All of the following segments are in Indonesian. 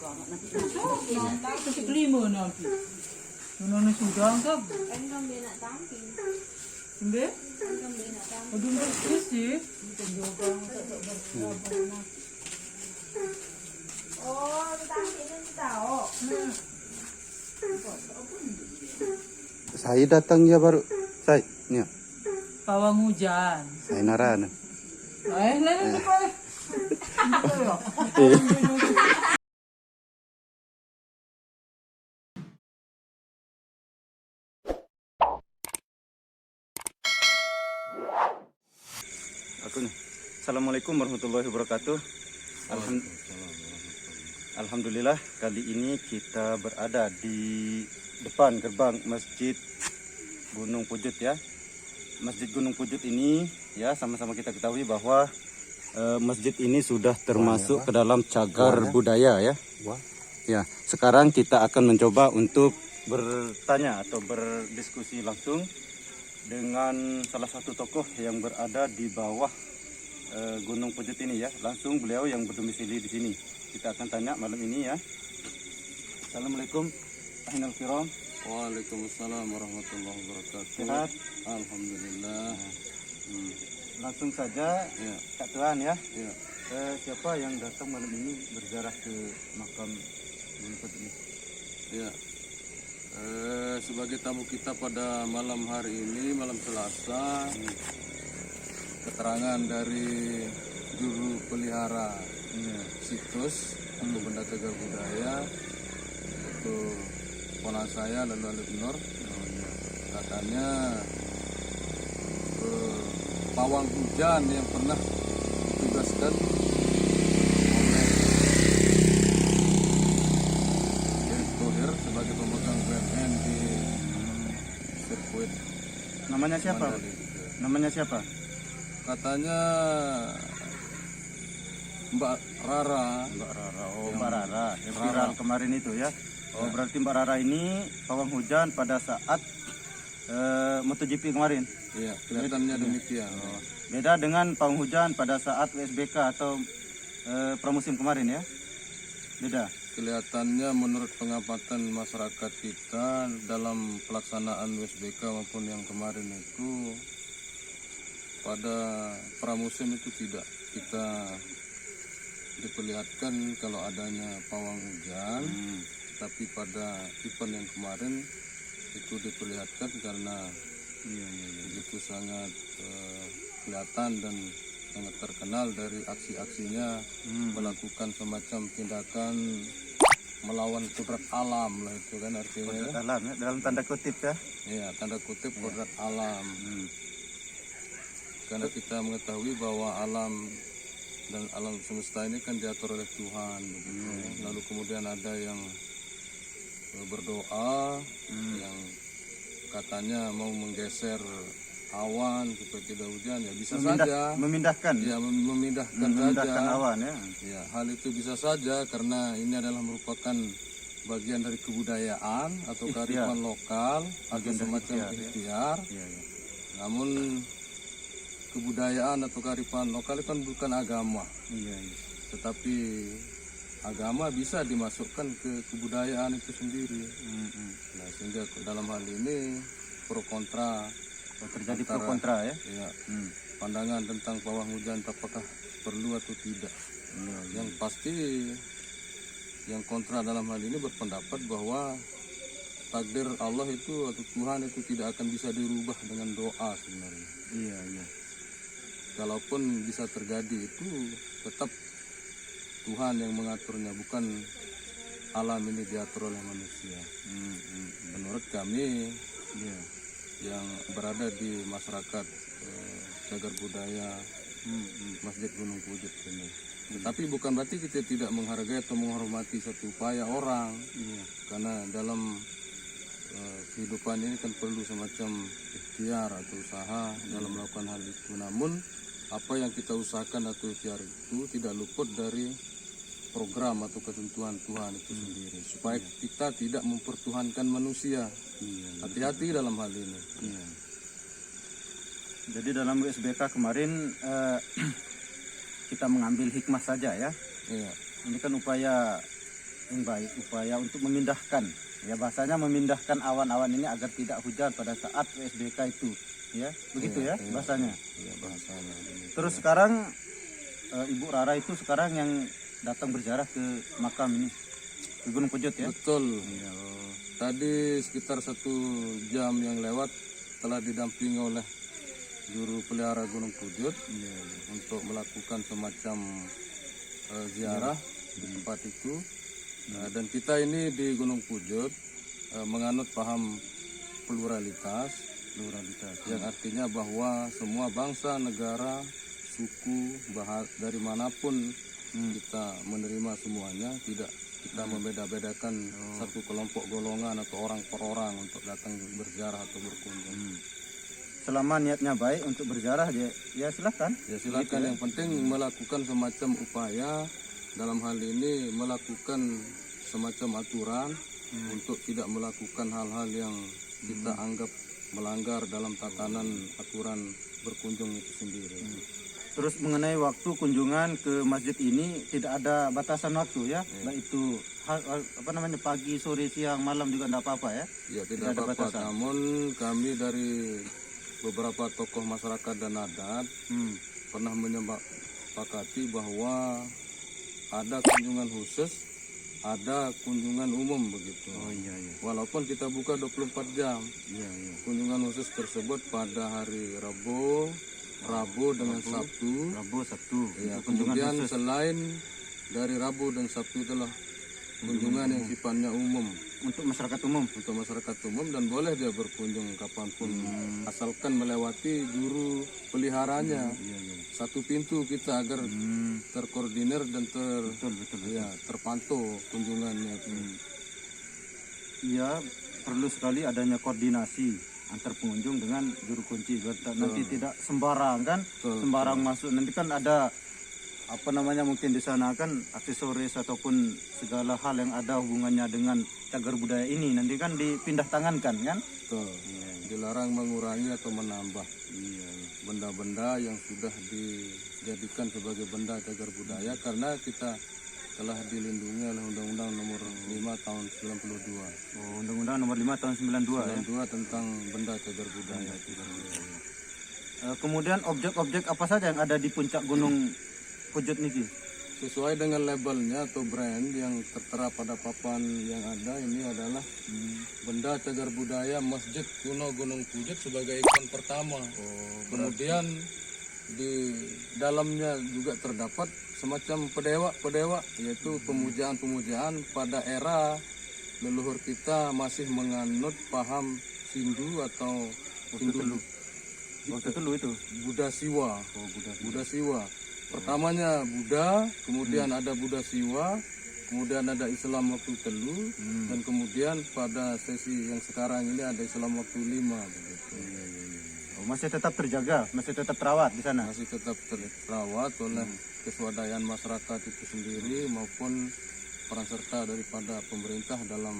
Kasi kelima nanti. Nona sudah kan? Sembe? Aduh bagus sih. Oh, ini tahu. Saya datang ya baru. Saya, ya. Pawang hujan. Saya narana. Lain apa? Aku nih. Assalamualaikum warahmatullahi wabarakatuh. Alhamdulillah kali ini kita berada di depan gerbang Masjid Gunung Pujut ya. Masjid Gunung Pujut ini ya sama-sama kita ketahui bahwa masjid ini sudah termasuk ke dalam cagar budaya ya. Ya, sekarang kita akan mencoba untuk bertanya atau berdiskusi langsung dengan salah satu tokoh yang berada di bawah Gunung Pujut ini ya. Langsung beliau yang berdomisili di sini. Kita akan tanya malam ini ya. Assalamualaikum ahinal kiram. Waalaikumsalam warahmatullahi wabarakatuh. Sehat? Alhamdulillah. Langsung saja Ya. Kak Tuan ya. Ya. Siapa yang datang malam ini berziarah ke makam Gunung Pujut ini? Ya. Sebagai tamu kita pada malam hari ini, malam Selasa, keterangan dari juru pelihara situs atau benda cagar budaya itu ponakan saya lalu Alif Nur, katanya pawang hujan yang pernah ditugaskan oleh Erick Thohir sebagai pemegang BUMN di sirkuit Namanya siapa? Mandalika. Namanya siapa? Katanya Mbak Rara. Mbak Rara. Oh, Yang Mbak Rara. Yang viral Rara. kemarin itu ya. Oh, Ya. berarti Mbak Rara ini pawang hujan pada saat MotoGP kemarin. Iya, kelihatannya demikian. Beda dengan pawang hujan pada saat WSBK atau pramusim kemarin ya. Beda. Kelihatannya menurut pengamatan masyarakat kita dalam pelaksanaan WSBK maupun yang kemarin itu pada pramusim itu tidak kita diperlihatkan kalau adanya pawang hujan, tapi pada event yang kemarin itu diperlihatkan karena begitu sangat kelihatan dan sangat terkenal dari aksi-aksinya melakukan semacam tindakan melawan kodrat alam lah itu kan artinya ya. Dalam ya, dalam tanda kutip ya. Ya, tanda kutip kodrat alam. Karena kita mengetahui bahwa alam dan alam semesta ini kan diatur oleh Tuhan begitu. Lalu kemudian ada yang berdoa yang katanya mau menggeser awan supaya tidak hujan, ya bisa saja Memindahkan. ya memindahkan Memindahkan saja awan ya. ya, hal itu bisa saja karena ini adalah merupakan bagian dari kebudayaan atau kearifan lokal atau Bagian dari semacam ikhtiar, ya. ikhtiar. Iya, iya. Namun kebudayaan atau kearifan lokal kan bukan agama, Iya, iya. tetapi agama bisa dimasukkan ke kebudayaan itu sendiri. Nah, sehingga dalam hal ini pro kontra Terjadi pro antara- kontra ya. ya, pandangan tentang pawang hujan apakah perlu atau tidak. Yang pasti yang kontra dalam hal ini berpendapat bahwa takdir Allah itu atau Tuhan itu tidak akan bisa dirubah dengan doa sebenarnya. Iya, iya. Kalaupun bisa terjadi itu tetap Tuhan yang mengaturnya, bukan alam ini diatur oleh manusia. Menurut kami yang berada di masyarakat cagar budaya Masjid Gunung Pujut ini. Tetapi bukan berarti kita tidak menghargai atau menghormati satu upaya orang. Karena dalam kehidupan ini kan perlu semacam ikhtiar atau usaha dalam melakukan hal itu. Namun apa yang kita usahakan atau ikhtiar itu tidak luput dari program atau ketentuan Tuhan itu sendiri, supaya kita tidak mempertuhankan manusia. Hati-hati dalam hal ini. Jadi dalam WSBK kemarin kita mengambil hikmah saja ya. Iya. Ini kan upaya yang baik, upaya untuk memindahkan, ya bahasanya memindahkan awan-awan ini agar tidak hujan pada saat PSBK itu, ya begitu ya bahasanya. Iya, bahasanya. Terus sekarang Ibu Rara itu sekarang yang datang berziarah ke makam ini, ke Gunung Pujut ya? Betul. Tadi sekitar 1 jam yang lewat telah didampingi oleh juru pelihara Gunung Pujut untuk melakukan semacam ziarah di tempat itu. Dan kita ini di Gunung Pujut menganut paham pluralitas, yang artinya bahwa semua bangsa, negara, suku, dari manapun kita menerima semuanya, tidak kita membeda-bedakan satu kelompok golongan atau orang per orang untuk datang berziarah atau berkunjung. Selama niatnya baik untuk berziarah ya silakan. Ya silakan, yang penting melakukan semacam upaya, dalam hal ini melakukan semacam aturan untuk tidak melakukan hal-hal yang kita anggap melanggar dalam tatanan aturan berkunjung itu sendiri. Terus mengenai waktu kunjungan ke masjid ini tidak ada batasan waktu ya, baik itu pagi, sore, siang, malam juga tidak apa-apa ya? Ya tidak apa-apa, namun kami dari beberapa tokoh masyarakat dan adat pernah menyepakati bahwa ada kunjungan khusus, ada kunjungan umum begitu. Walaupun kita buka 24 jam, kunjungan khusus tersebut pada hari Rabu dengan Sabtu. Ya, kemudian selain dari Rabu dan Sabtu itulah kunjungan yang sifatnya umum untuk masyarakat umum. Untuk masyarakat umum, dan boleh dia berkunjung kapanpun asalkan melewati juru peliharanya. Satu pintu kita agar terkoordinir dan terpantau kunjungannya. Iya, perlu sekali adanya koordinasi antar pengunjung dengan juru kunci, nanti tidak sembarang kan, sembarang masuk. Nanti kan ada mungkin di sana kan aksesoris ataupun segala hal yang ada hubungannya dengan cagar budaya ini nanti kan dipindah tangankan kan. Dilarang mengurangi atau menambah benda-benda yang sudah dijadikan sebagai benda cagar budaya, karena kita telah dilindungi oleh Undang-Undang Nomor 5 Tahun 92. Undang-Undang Nomor 5 Tahun 92 ya? Tentang benda cagar budaya. Kemudian objek-objek apa saja yang ada di puncak Gunung Pujut niki? Sesuai dengan labelnya atau brand yang tertera pada papan yang ada, ini adalah benda cagar budaya Masjid Kuno Gunung Pujut sebagai ikon pertama. Kemudian di dalamnya juga terdapat semacam pedewa, yaitu pemujaan-pemujaan pada era leluhur kita masih menganut paham Hindu atau Hindu itu Buddha Siwa. Buddha Siwa. Pertamanya Buddha, kemudian ada Buddha Siwa, kemudian ada Islam waktu telu, dan kemudian pada sesi yang sekarang ini ada Islam waktu 5. Masih tetap terjaga, masih tetap terawat di sana. Masih tetap terawat oleh keswadayaan masyarakat itu sendiri maupun peran serta daripada pemerintah dalam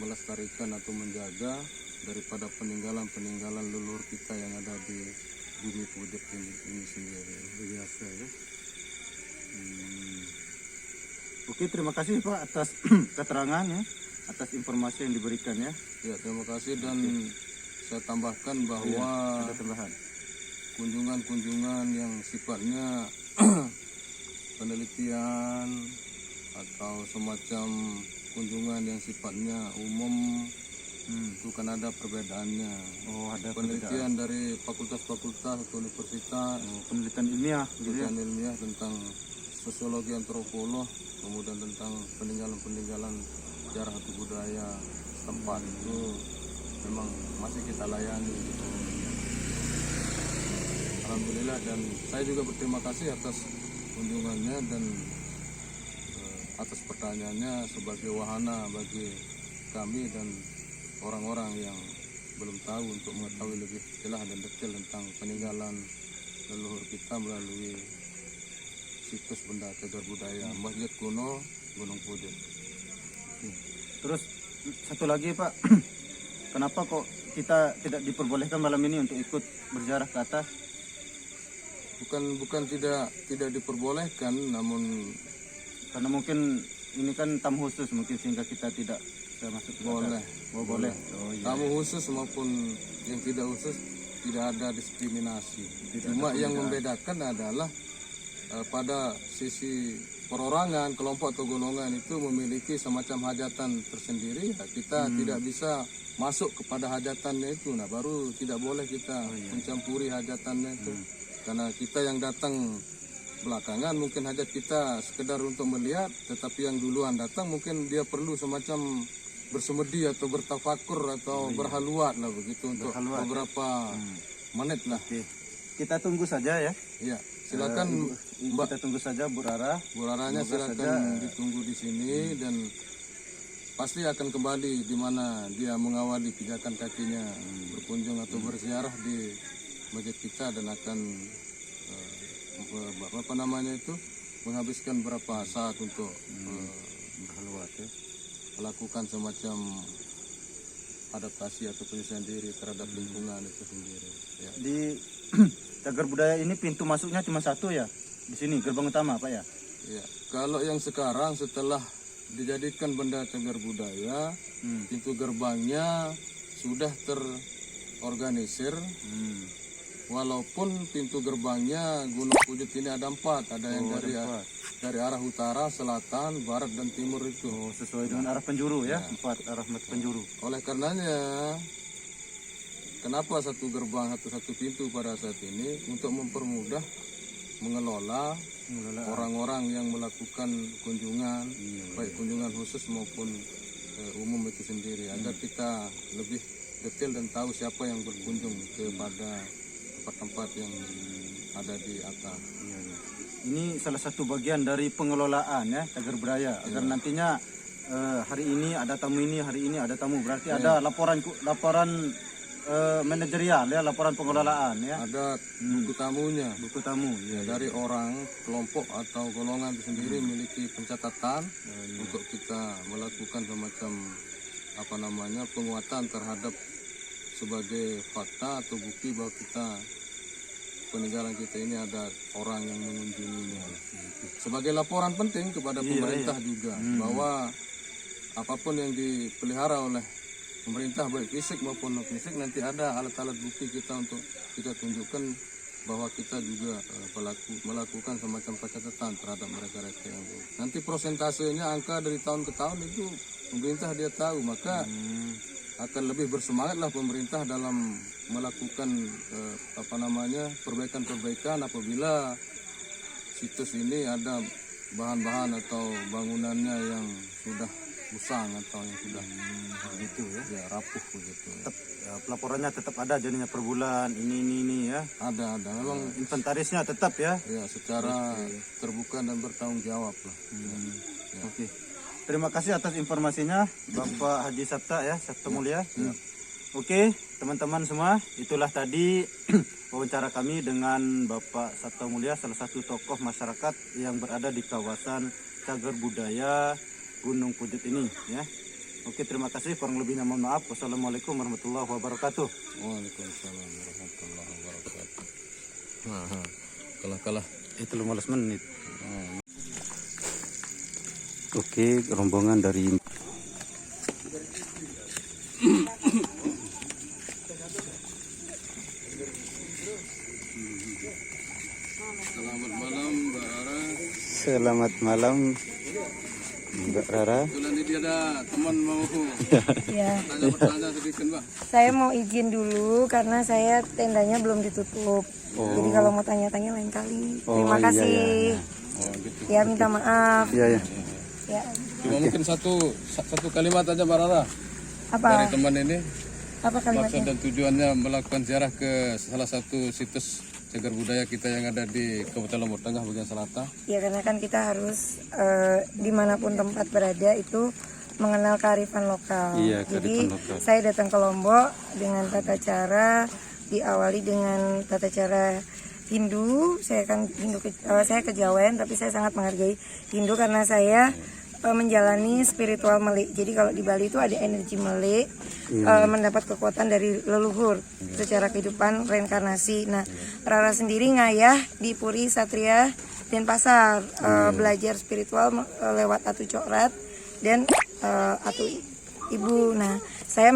melestarikan atau menjaga daripada peninggalan-peninggalan leluhur kita yang ada di bumi Pujut ini sendiri. Biasa ya. Oke, terima kasih Pak atas keterangannya, atas informasi yang diberikan ya. Ya, terima kasih, dan saya tambahkan bahwa kunjungan-kunjungan yang sifatnya penelitian atau semacam kunjungan yang sifatnya umum itu kan ada perbedaannya. Ada penelitian dari fakultas-fakultas atau universitas, penelitian ilmiah, ilmiah tentang sosiologi antropolog, kemudian tentang peninggalan-peninggalan sejarah atau budaya setempat itu memang masih kita layani. Alhamdulillah, dan saya juga berterima kasih atas kunjungannya dan atas pertanyaannya sebagai wahana bagi kami dan orang-orang yang belum tahu untuk mengetahui lebih jelas dan detail tentang peninggalan leluhur kita melalui situs benda cagar budaya Masjid Kuno Gunung Pujut. Terus satu lagi Pak, kenapa kok kita tidak diperbolehkan malam ini untuk ikut berziarah ke atas? Bukan tidak diperbolehkan, namun karena mungkin ini kan tamu khusus mungkin sehingga kita tidak bisa masuk ke Boleh. Oh, boleh. Oh iya. Tamu khusus maupun yang tidak khusus tidak ada diskriminasi. Cuma yang membedakan adalah pada sisi perorangan, kelompok atau golongan itu memiliki semacam hajatan tersendiri. Kita tidak bisa masuk kepada hajatannya itu. Nah, baru tidak boleh kita mencampuri hajatannya itu. Karena kita yang datang belakangan mungkin hajat kita sekedar untuk melihat, tetapi yang duluan datang mungkin dia perlu semacam bersemedi atau bertafakur atau berhaluat lah begitu untuk beberapa menit lah. Oke. Kita tunggu saja ya. Iya, silakan Mbak. Kita tunggu saja Bu Rara. Bu Raranya silakan ditunggu di sini dan pasti akan kembali di mana dia mengawali pijakan kakinya berkunjung atau berziarah di masjid kita dan akan apa namanya itu menghabiskan berapa saat untuk Berhaluat ya. melakukan semacam adaptasi atau penyesuaian diri terhadap lingkungan itu sendiri. Ya. Di Cagar Budaya ini pintu masuknya cuma satu ya. Di sini gerbang utama Pak ya. Ya. Kalau yang sekarang setelah dijadikan benda cagar budaya, pintu gerbangnya sudah terorganisir. Walaupun pintu gerbangnya Gunung Pujut ini ada 4, ada yang dari arah utara, selatan, barat dan timur itu. Oh, sesuai dengan arah penjuru ya. 4 arah penjuru. Oleh karenanya, kenapa satu gerbang satu pintu pada saat ini untuk mempermudah mengelola orang-orang yang melakukan kunjungan, baik kunjungan khusus maupun umum itu sendiri, agar kita lebih detail dan tahu siapa yang berkunjung kepada tempat-tempat yang ada di atas. Ini salah satu bagian dari pengelolaan ya Cagar Budaya agar nantinya hari ini ada tamu ini, hari ini ada tamu, berarti ada laporan manajerial ya, laporan pengelolaan ya. Ada buku tamunya. Buku tamu Ya, dari orang, kelompok atau golongan itu sendiri memiliki pencatatan untuk kita melakukan semacam apa namanya penguatan terhadap sebagai fakta atau bukti bahwa peninggalan kita ini ada orang yang mengunjunginya. Sebagai laporan penting kepada pemerintah juga bahwa apapun yang dipelihara oleh pemerintah baik fisik maupun non fisik nanti ada alat-alat bukti kita untuk kita tunjukkan bahwa kita juga melakukan semacam pencatatan terhadap mereka-mereka yang nanti prosentasenya angka dari tahun ke tahun itu pemerintah dia tahu, maka akan lebih bersemangatlah pemerintah dalam melakukan perbaikan-perbaikan apabila situs ini ada bahan-bahan atau bangunannya yang sudah usang atau yang sudah begitu ya rapuh begitu. Tetap, ya, pelaporannya tetap ada jadinya per bulan ini ya. Ada memang inventarisnya tetap ya. Ya secara terbuka dan bertanggung jawab lah. Ya. Oke. Terima kasih atas informasinya Bapak Haji Sabta ya, Sabta Mulia. Oke, teman-teman semua, itulah tadi wawancara kami dengan Bapak Sabta Mulia, salah satu tokoh masyarakat yang berada di kawasan Cagar Budaya Gunung Pujut ini ya. Oke, terima kasih, kurang lebihnya mohon maaf. Wassalamualaikum warahmatullahi wabarakatuh. Waalaikumsalam warahmatullahi wabarakatuh. Kalah. Itu 15 menit. Oke, rombongan dari Selamat malam Mbak Rara. Selamat malam Mbak Rara. Kebetulan ini ada teman mau Ya, tanya sedikit Mbak. saya mau izin dulu karena saya tendanya belum ditutup. Jadi kalau mau tanya-tanya lain kali. Terima kasih. Ya, minta maaf. Iya ya. Ya. Cuma mungkin satu kalimat aja Mbak Rara Apa? dari teman ini. Apa Maksud kalimatnya? dan tujuannya melakukan ziarah ke salah satu situs cagar budaya kita yang ada di Kabupaten Lombok Tengah bagian selatan. Ya, karena kan kita harus dimanapun tempat berada itu mengenal kearifan lokal. Iya, Jadi kearifan lokal. saya datang ke Lombok dengan tata cara, diawali dengan tata cara Hindu. Saya kejawen, tapi saya sangat menghargai Hindu karena saya menjalani spiritual Melik. Jadi kalau di Bali itu ada energi Melik, mendapat kekuatan dari leluhur secara kehidupan reinkarnasi. Nah, Rara sendiri ngayah di Puri Satria Denpasar, belajar spiritual lewat Atu Cokrat dan Atu Ibu. Nah, saya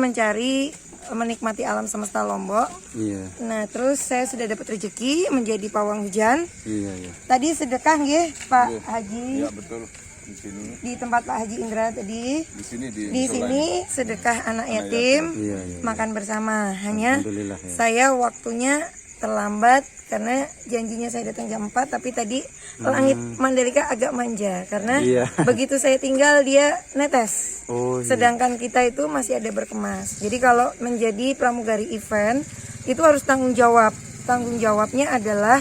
menikmati alam semesta Lombok. Iya. Nah, terus saya sudah dapat rezeki menjadi pawang hujan. Iya, iya. Tadi sedekah nggih, Pak Haji. Ya betul. Di sini, Di tempat Pak Haji Indra tadi. di Di sini sedekah anak yatim, Iya, iya. makan bersama. Hanya Alhamdulillah ya. saya waktunya terlambat karena janjinya saya datang jam 4, tapi tadi langit Mandalika agak manja karena Iya. begitu saya tinggal dia netes. Oh, iya. Sedangkan kita itu masih ada berkemas. Jadi kalau menjadi pramugari event itu harus tanggung jawab. Tanggung jawabnya adalah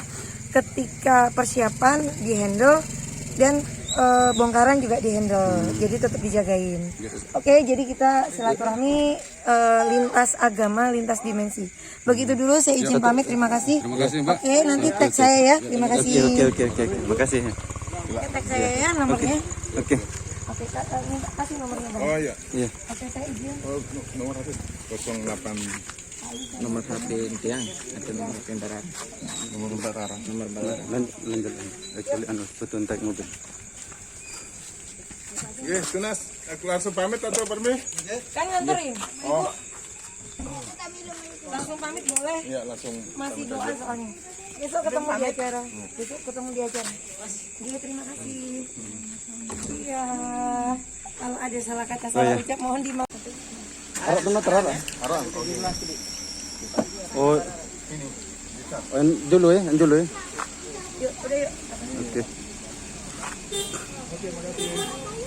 ketika persiapan dihandle dan bongkaran juga dihandle. Jadi tetap dijagain. Oke, jadi kita silaturahmi lintas agama, lintas dimensi. Begitu dulu saya izin pamit. Terima kasih. Terima kasih, Mbak. Oke, nanti tag saya ya. Terima kasih. Oke. Makasih. Tag saya ya nomornya. Oke. Oke, Kak, minta kasih nomornya, Bang. Oh iya. Iya. Oke, saya izin. Nomor HP 08 Nomor HP Tiang atau nomor HP Barat? nomor Barat. Nomor Barat. Lanjut. Actually betul naik mobil. Oke, Tunas, aku langsung pamit atau permi? Kan nganterin. Oh, Langsung pamit boleh. iya langsung. Masih doa soalnya. Besok ketemu di acara. Besok ketemu di acara. Iya, terima kasih. Iya. Kalau ada salah kata salah ucap mohon dimaafkan. Arah teman terarah. Oh. Dulu ya. Yuk, udah yuk. Oke.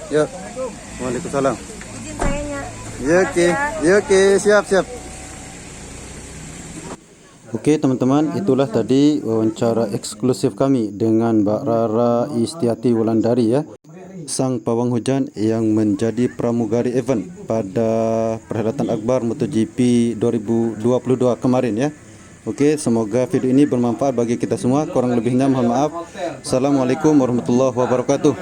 Ya. Waalaikumsalam. Izin sayanya. Ya oke. Ya oke, siap. Oke teman-teman, itulah tadi wawancara eksklusif kami dengan Mbak Rara Istiati Wulandari ya, sang pawang hujan yang menjadi pramugari event pada perhelatan akbar MotoGP 2022 kemarin ya. Oke, semoga video ini bermanfaat bagi kita semua. Kurang lebihnya mohon maaf. Assalamualaikum warahmatullahi wabarakatuh.